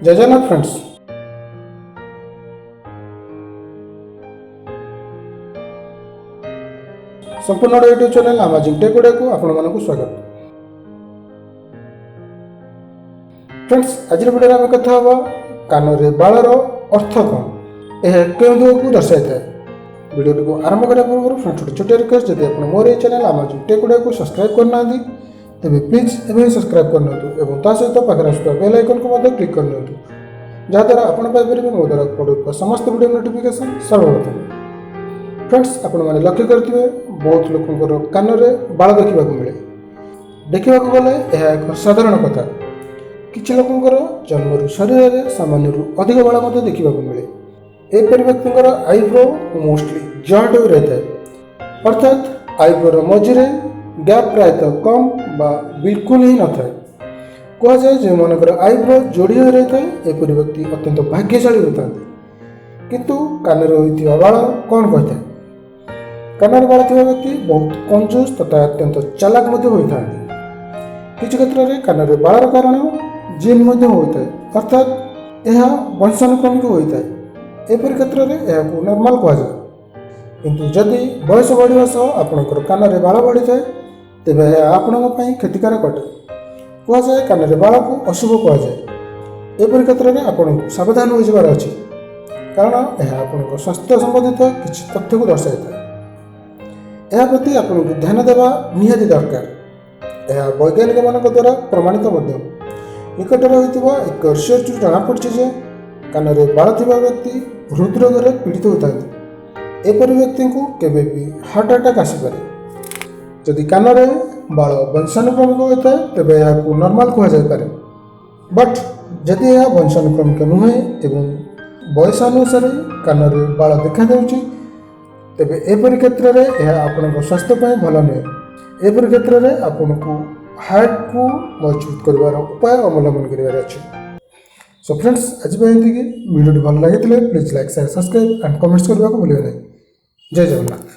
जय जगन्नाथ फ्रेंड्स। संपूर्ण YouTube channel amazing take video को आपण मानक स्वागत। फ्रेंड्स आज वीडियो आम कथा हम कान रे बालर अर्थ कौन यह क्यों दिग को दर्शाई था। वीडियो को आरंभ करने पूर्व फ्रेंड्स छोटे छोटे रिक्वेस्ट जब आप मोर ये चैनल अमेजिंग टेक वीडियो को सब्सक्राइब करना तेज प्लीज एवं सब्सक्राइब करनी और सहित पाखे आसुवा बेल आइकन को क्लिक करनी जहाँद्वारा आपड़ पाइपर मो द्वारा पड़ुवा समस्त वीडियो नोटिफिकेशन सर्वप्रथम। फ्रेंड्स आपण मैंने लक्ष्य करेंगे बहुत लोकंर कान में बाल देखा मिले। देखा गले यह एक साधारण कथा। किसी लोकंर जन्म शरीर में सामान्य अधिक बाल देखा मिले। एपरी व्यक्ति आईब्रो मोस्टली जॉइंट हो रही है अर्थात आईब्रोर मझे गैप प्रायतः कम बा बिल्कुल ही न था। कहुए जो मनकर आईब्रो जोड़ी हो रही है एपरी व्यक्ति अत्यंत भाग्यशाली होता है। किंतु कान होता बाल कौन कही था। कान बाल थी व्यक्ति बहुत कंजूस तथा अत्यंत चालाक होता है। किसी क्षेत्र में कान बालर कारण जीन होता है अर्थात यह वंशानुक्रमिक होता है। एपरी क्षेत्र में यह नॉर्मल कहुए। किंतु जदि बयस बढ़िया सह आपणकर कान में बाल बढ़ी जाए तेज यह आपण क्षतिकारक अटे। कहुए कान में बाल को अशुभ कहुए। एपरी क्षेत्र में आपको सावधान हो जाबार अछि कारण यह आपन स्वास्थ्य संबंधित किसी तथ्य को दर्शाई था। यह प्रति आपको ध्यान देवा निहाती दरकार। यह वैज्ञानिक मान द्वारा प्रमाणित निकटर होता एक रिसर्च जमापड़ी जे कान में बाल थी व्यक्ति हृदरोग पीड़ित होता है। एपरी व्यक्ति को केवे भी हार्ट अटैक आसपे। जदि कान में बाल वंशानुक्रमिक होता है तेज यह नॉर्मल कहुए। बट जदि यह वंशानुक्रमिक नुहे एवं बयस अनुसार कान में बाल देखा तेबे एपरी क्षेत्र में यह आपण स्वास्थ्य भल नुहे। एपरी क्षेत्र में आपन को हार्ट को मजबूत कर उपाय अवलंबन कर। सो फ्रेंड्स आज वीडियो भल लगे please like share subscribe and comments करने को भूलिए नहीं। जय जगन्नाथ।